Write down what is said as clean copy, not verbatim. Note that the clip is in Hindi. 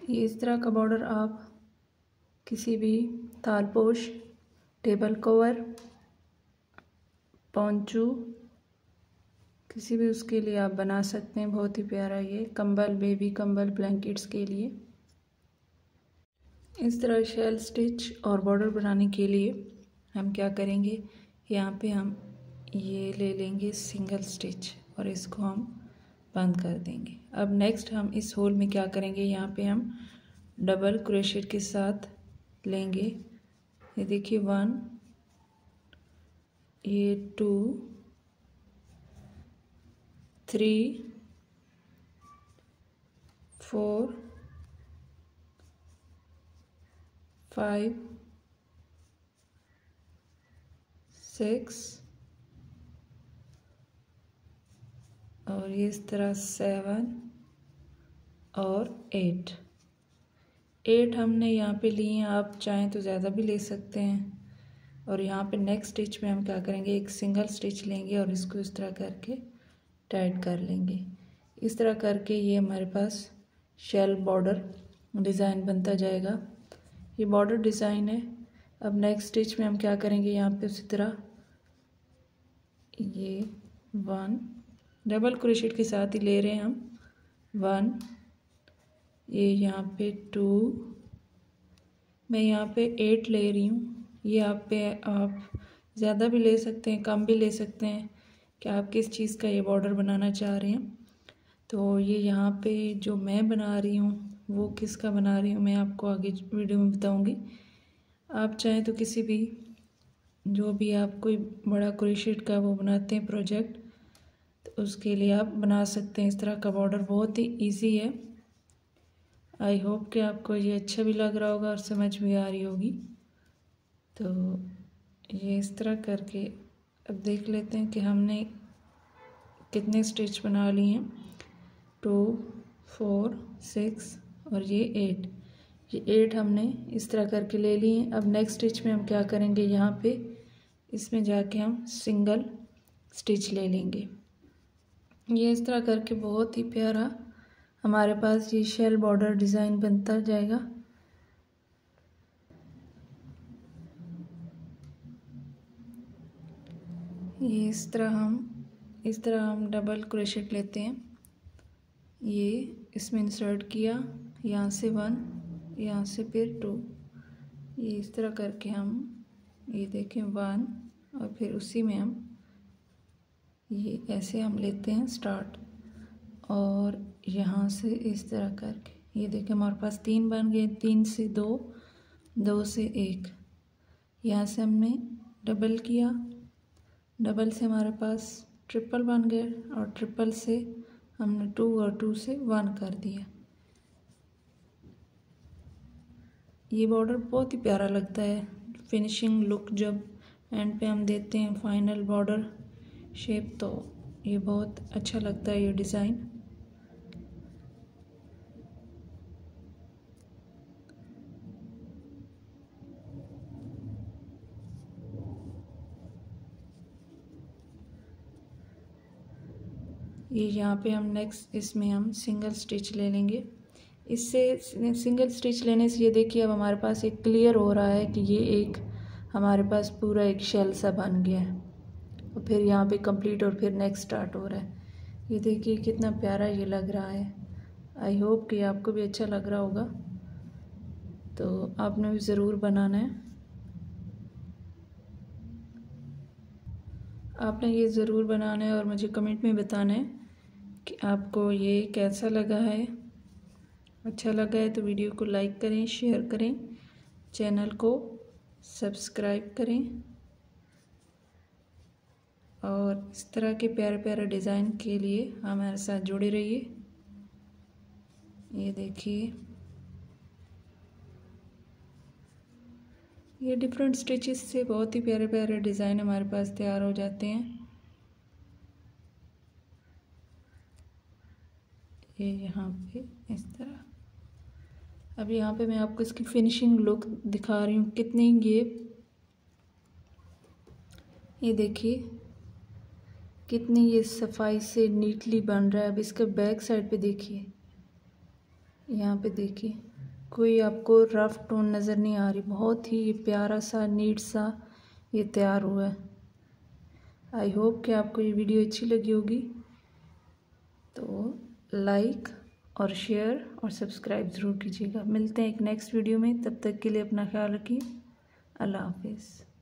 ये इस तरह का बॉर्डर आप किसी भी थालपोश, टेबल कवर, पोंचू, किसी भी उसके लिए आप बना सकते हैं। बहुत ही प्यारा ये कंबल, बेबी कंबल, ब्लैंकेट्स के लिए। इस तरह शेल स्टिच और बॉर्डर बनाने के लिए हम क्या करेंगे, यहाँ पे हम ये ले लेंगे सिंगल स्टिच और इसको हम बंद कर देंगे। अब नेक्स्ट हम इस होल में क्या करेंगे, यहाँ पे हम डबल क्रोशेट के साथ लेंगे। ये देखिए 1, ये 2, 3, 4, 5, 6 और ये इस तरह 7 और 8 हमने यहाँ पे लिए हैं। आप चाहें तो ज़्यादा भी ले सकते हैं। और यहाँ पे नेक्स्ट स्टिच में हम क्या करेंगे, एक सिंगल स्टिच लेंगे और इसको इस तरह करके टाइट कर लेंगे। इस तरह करके ये हमारे पास शेल बॉर्डर डिज़ाइन बनता जाएगा। ये बॉर्डर डिज़ाइन है। अब नेक्स्ट स्टिच में हम क्या करेंगे, यहाँ पे उसी तरह ये 1 डबल क्रोशेट के साथ ही ले रहे हैं हम 1, ये यहाँ पे 2, मैं यहाँ पे 8 ले रही हूँ। ये आप ज़्यादा भी ले सकते हैं, कम भी ले सकते हैं कि आप किस चीज़ का ये बॉर्डर बनाना चाह रहे हैं। तो ये यहाँ पे जो मैं बना रही हूँ वो किसका बना रही हूँ मैं आपको आगे वीडियो में बताऊँगी। आप चाहें तो किसी भी जो भी आप कोई बड़ा क्रोशेट का वो बनाते हैं प्रोजेक्ट, तो उसके लिए आप बना सकते हैं। इस तरह का बॉर्डर बहुत ही इजी है। आई होप कि आपको ये अच्छा भी लग रहा होगा और समझ भी आ रही होगी। तो ये इस तरह करके अब देख लेते हैं कि हमने कितने स्टिच बना लिए हैं। 2, 4, 6 और ये 8। ये 8 हमने इस तरह करके ले लिए हैं। अब नेक्स्ट स्टिच में हम क्या करेंगे, यहाँ पे इसमें जाके हम सिंगल स्टिच ले लेंगे। ये इस तरह करके बहुत ही प्यारा हमारे पास ये शेल बॉर्डर डिज़ाइन बनता जाएगा। ये इस तरह हम डबल क्रोशेट लेते हैं। ये इसमें इंसर्ट किया, यहाँ से 1, यहाँ से फिर 2। ये इस तरह करके हम ये देखें 1 और फिर उसी में हम ये ऐसे हम लेते हैं स्टार्ट और यहाँ से इस तरह करके ये देखें हमारे पास 3 बन गए। 3 से 2, 2 से 1, यहाँ से हमने डबल किया, डबल से हमारे पास ट्रिपल बन गए और ट्रिपल से हमने 2 और 2 से 1 कर दिया। ये बॉर्डर बहुत ही प्यारा लगता है। फिनिशिंग लुक जब एंड पे हम देते हैं फाइनल बॉर्डर शेप, तो ये बहुत अच्छा लगता है ये डिज़ाइन। ये यहाँ पे हम नेक्स्ट इसमें हम सिंगल स्टिच ले लेंगे। इससे सिंगल स्टिच लेने से ये देखिए अब हमारे पास एक क्लियर हो रहा है कि ये एक हमारे पास पूरा एक शेल सा बन गया है। और फिर यहाँ पे कंप्लीट और फिर नेक्स्ट स्टार्ट हो रहा है। ये देखिए कितना प्यारा ये लग रहा है। आई होप कि आपको भी अच्छा लग रहा होगा। तो आपने भी ज़रूर बनाना है। आपने ये ज़रूर बनाना है और मुझे कमेंट में बताना है कि आपको ये कैसा लगा है। अच्छा लगा है तो वीडियो को लाइक करें, शेयर करें, चैनल को सब्सक्राइब करें और इस तरह के प्यारे प्यारे डिज़ाइन के लिए हमारे साथ जुड़े रहिए। ये देखिए ये डिफरेंट स्टिचेस से बहुत ही प्यारे प्यारे डिज़ाइन हमारे पास तैयार हो जाते हैं। ये यहाँ पे इस तरह। अब यहाँ पे मैं आपको इसकी फिनिशिंग लुक दिखा रही हूँ कितनी ये देखिए कितनी ये सफाई से नीटली बन रहा है। अब इसका बैक साइड पे देखिए, यहाँ पे देखिए कोई आपको रफ टोन नज़र नहीं आ रही, बहुत ही प्यारा सा नीट सा ये तैयार हुआ है। आई होप कि आपको ये वीडियो अच्छी लगी होगी, तो लाइक और शेयर और सब्सक्राइब ज़रूर कीजिएगा। मिलते हैं एक नेक्स्ट वीडियो में, तब तक के लिए अपना ख्याल रखिए। अल्लाह हाफिज़।